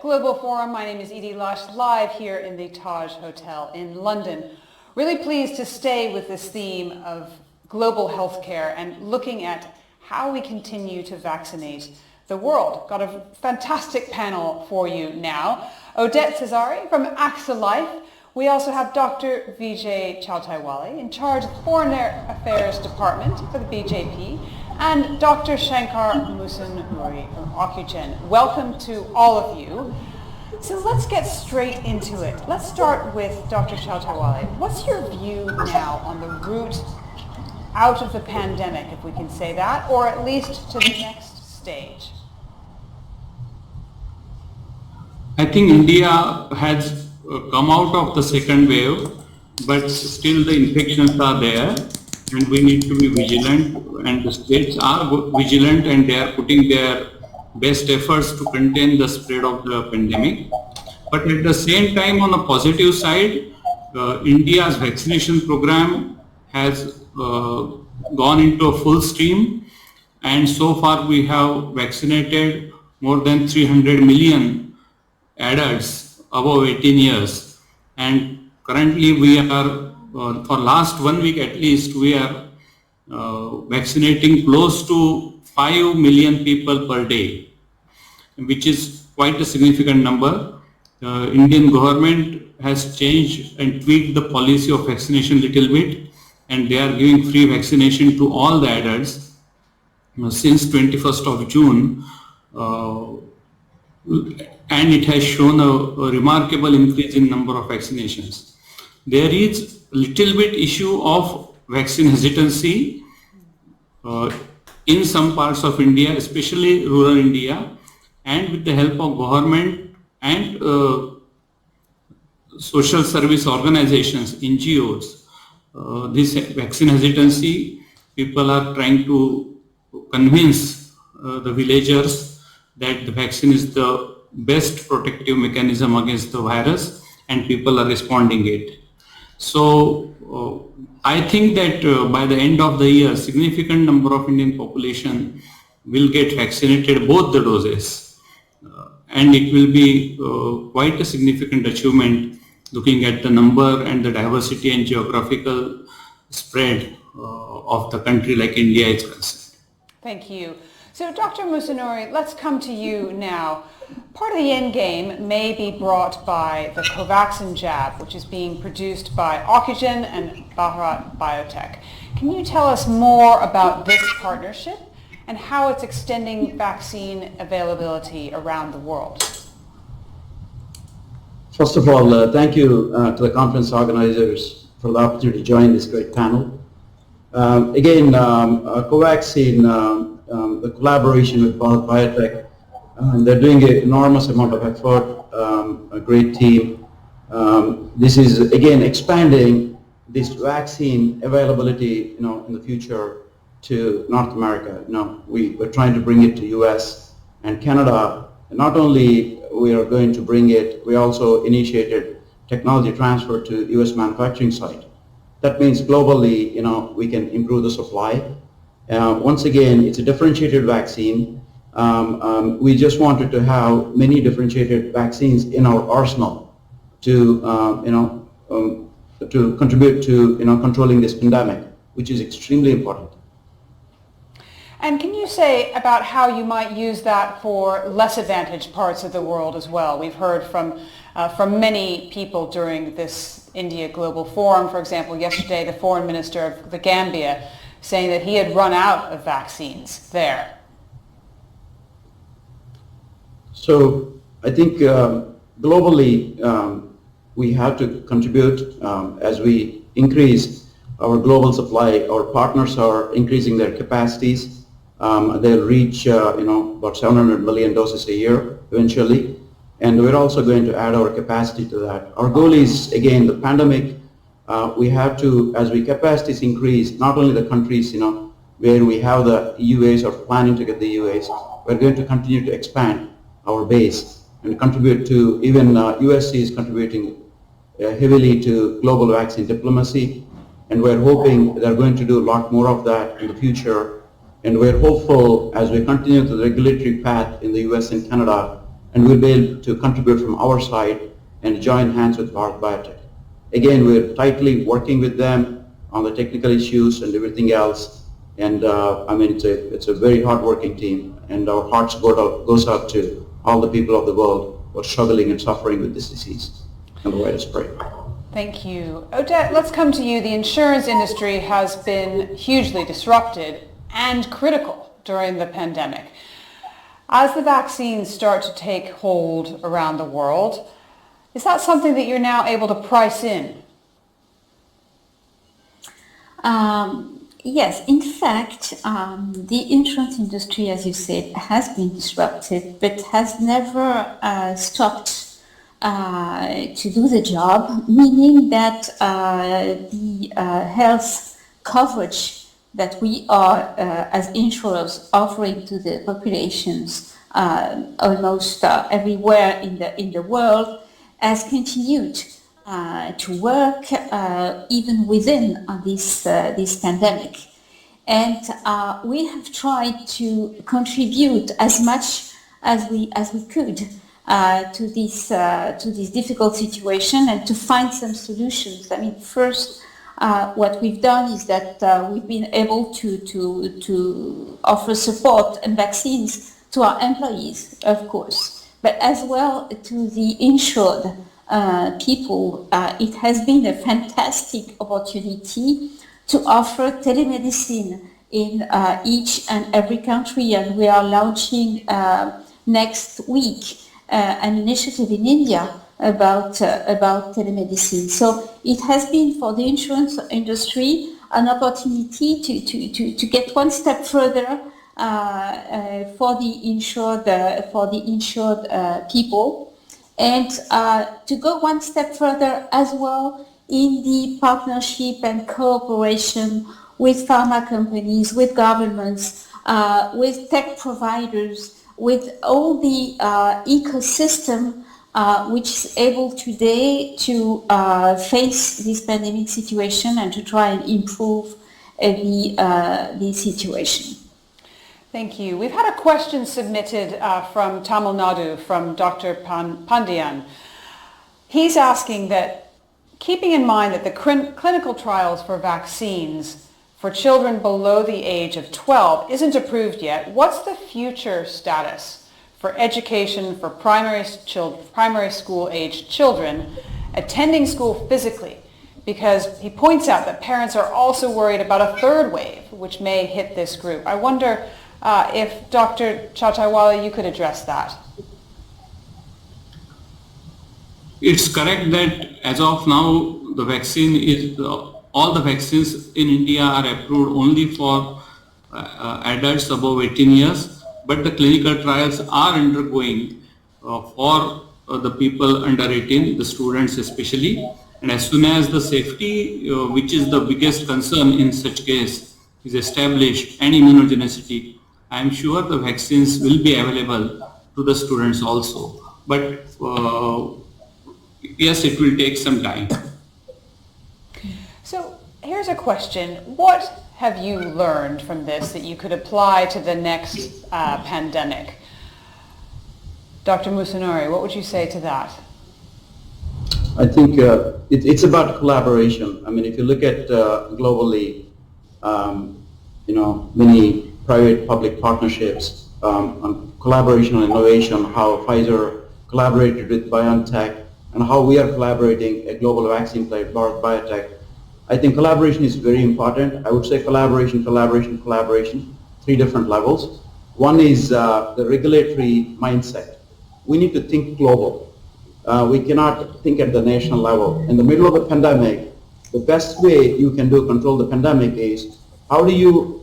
Global Forum. My name is Edie Lush, live here in the Taj Hotel in London. Really pleased to stay with this theme of global healthcare and looking at how we continue to vaccinate the world. Got a fantastic panel for you now. Odette Cesari from AXA Life. We also have Dr. Vijay Chauthaiwale, in charge of the Foreign Affairs Department for the BJP, and Dr. Shankar Musunuri from Ocugen. Welcome to all of you. So let's get straight into it. Let's start with Dr. Chauthaiwale. What's your view now on the route out of the pandemic, if we can say that, or at least to the next stage? I think India has come out of the second wave, but still the infections are there and we need to be vigilant, and the states are vigilant and they are putting their best efforts to contain the spread of the pandemic. But at the same time, on the positive side, India's vaccination program has gone into a full stream, and so far we have vaccinated more than 300 million adults above 18 years, and currently we are for last 1 week at least we are vaccinating close to 5 million people per day, which is quite a significant number. Indian government has changed and tweaked the policy of vaccination little bit, and they are giving free vaccination to all the adults since 21st of June. And it has shown a remarkable increase in number of vaccinations. There is a little bit issue of vaccine hesitancy in some parts of India, especially rural India, and with the help of government and social service organizations, NGOs, this vaccine hesitancy, people are trying to convince the villagers that the vaccine is the best protective mechanism against the virus, and people are responding it. So I think that by the end of the year, significant number of Indian population will get vaccinated both the doses, and it will be quite a significant achievement looking at the number and the diversity and geographical spread of the country like India is concerned. Thank you. So Dr. Musunuri, let's come to you now. Part of the end game may be brought by the Covaxin jab, which is being produced by Ocugen and Biotech. Can you tell us more about this partnership and how it's extending vaccine availability around the world? First of all, thank you to the conference organizers for the opportunity to join this great panel. Covaxin, the collaboration with Biotech, they're doing an enormous amount of effort, a great team. This is again expanding this vaccine availability, in the future to North America. We're trying to bring it to US and Canada. And not only we are going to bring it, we also initiated technology transfer to US manufacturing site. That means globally, we can improve the supply. Once again, it's a differentiated vaccine. We just wanted to have many differentiated vaccines in our arsenal to, to contribute to, controlling this pandemic, which is extremely important. And can you say about how you might use that for less advantaged parts of the world as well? We've heard from many people during this India Global Forum. For example, yesterday the foreign minister of the Gambia saying that he had run out of vaccines there. So I think globally we have to contribute as we increase our global supply. Our partners are increasing their capacities. They'll reach about 700 million doses a year eventually, and we're also going to add our capacity to that. Our goal is, again, the pandemic. We have to, as we capacities increase, not only the countries where we have the EUAs or planning to get the EUAs, we're going to continue to expand our base and contribute to, even USC is contributing heavily to global vaccine diplomacy, and we're hoping they're going to do a lot more of that in the future. And we're hopeful as we continue the regulatory path in the US and Canada and we'll be able to contribute from our side and join hands with Biotech. Again, we're tightly working with them on the technical issues and everything else. And I mean, it's a very hard-working team, and our hearts goes out to all the people of the world who are struggling and suffering with this disease. And the way to spread. Thank you. Odette, let's come to you. The insurance industry has been hugely disrupted and critical during the pandemic. As the vaccines start to take hold around the world, is that something that you're now able to price in? Yes, in fact, the insurance industry, as you said, has been disrupted, but has never stopped to do the job, meaning that the health coverage that we are, as insurers, offering to the populations almost everywhere in the world has continued to work even within this pandemic. And we have tried to contribute as much as we could to this difficult situation and to find some solutions. I mean, first, what we've done is that we've been able to offer support and vaccines to our employees, of course, but as well to the insured people. It has been a fantastic opportunity to offer telemedicine in each and every country, and we are launching next week an initiative in India about telemedicine. So it has been for the insurance industry an opportunity to get one step further for the insured people, and to go one step further as well in the partnership and cooperation with pharma companies, with governments, with tech providers, with all the ecosystem which is able today to face this pandemic situation and to try and improve the situation. Thank you. We've had a question submitted from Tamil Nadu, from Dr. Pandian. He's asking that, keeping in mind that the clinical trials for vaccines for children below the age of 12 isn't approved yet, what's the future status for education for primary school aged children attending school physically? Because he points out that parents are also worried about a third wave, which may hit this group. I wonder if Dr. Chauthaiwale, you could address that. It's correct that as of now, the vaccine is, all the vaccines in India are approved only for adults above 18 years, but the clinical trials are undergoing for the people under 18, the students especially. And as soon as the safety, which is the biggest concern in such case, is established and immunogenicity, I am sure the vaccines will be available to the students also. But yes, it will take some time. So here's a question. What have you learned from this that you could apply to the next pandemic? Dr. Musunuri, what would you say to that? I think it's about collaboration. I mean, if you look at globally, many private-public partnerships on collaboration and innovation, how Pfizer collaborated with BioNTech, and how we are collaborating a global vaccine player, Biotech. I think collaboration is very important. I would say collaboration, three different levels. One is the regulatory mindset. We need to think global. We cannot think at the national level. In the middle of the pandemic, the best way you can control the pandemic is how do you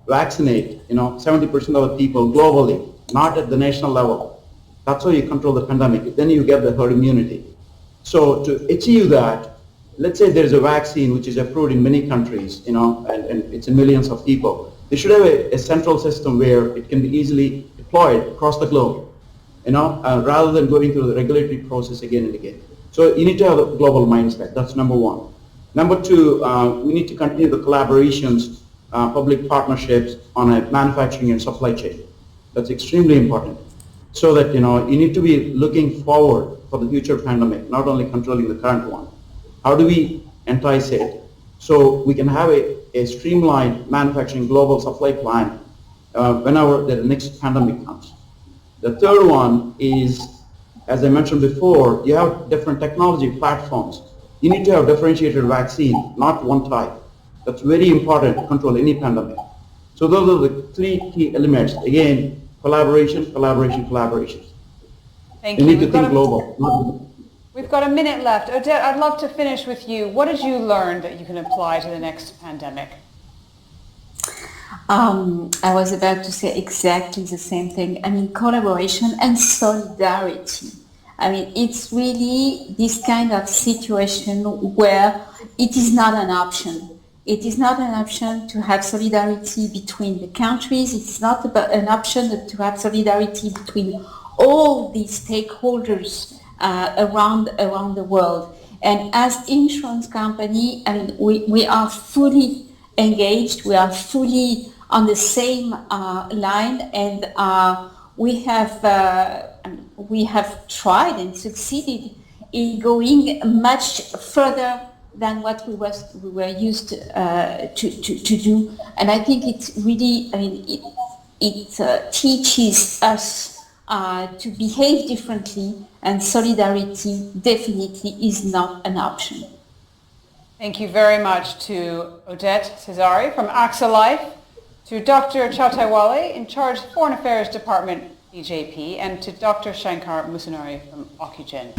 vaccinate 70% of the people globally, not at the national level. That's how you control the pandemic. Then you get the herd immunity. So to achieve that, let's say there's a vaccine which is approved in many countries, and it's in millions of people. They should have a central system where it can be easily deployed across the globe, rather than going through the regulatory process again and again. So you need to have a global mindset. That's number one. Number two, we need to continue the collaborations, public partnerships on a manufacturing and supply chain. That's extremely important. so that, you need to be looking forward for the future pandemic, not only controlling the current one. How do we entice it so we can have a streamlined manufacturing global supply plan whenever the next pandemic comes? The third one is, as I mentioned before, you have different technology platforms. You need to have differentiated vaccine, not one type. That's very important to control any pandemic. So those are the three key elements. Again, collaboration, collaboration, collaboration. Thank You you. need to think global. We've got a minute left. Odette, I'd love to finish with you. What did you learn that you can apply to the next pandemic? I was about to say exactly the same thing. I mean, collaboration and solidarity. I mean, it's really this kind of situation where it is not an option. It is not an option to have solidarity between the countries. It's not an option to have solidarity between all the stakeholders around the world. And as insurance company, I mean, we are fully engaged. We are fully on the same line, and we have tried and succeeded in going much further than what we were used to do. And I think it's really, I mean, it teaches us to behave differently, and solidarity definitely is not an option. Thank you very much to Odette Cesari from AXA Life, to Dr. Chauthaiwale, in charge Foreign Affairs Department, BJP, and to Dr. Shankar Musunuri from Ocugen.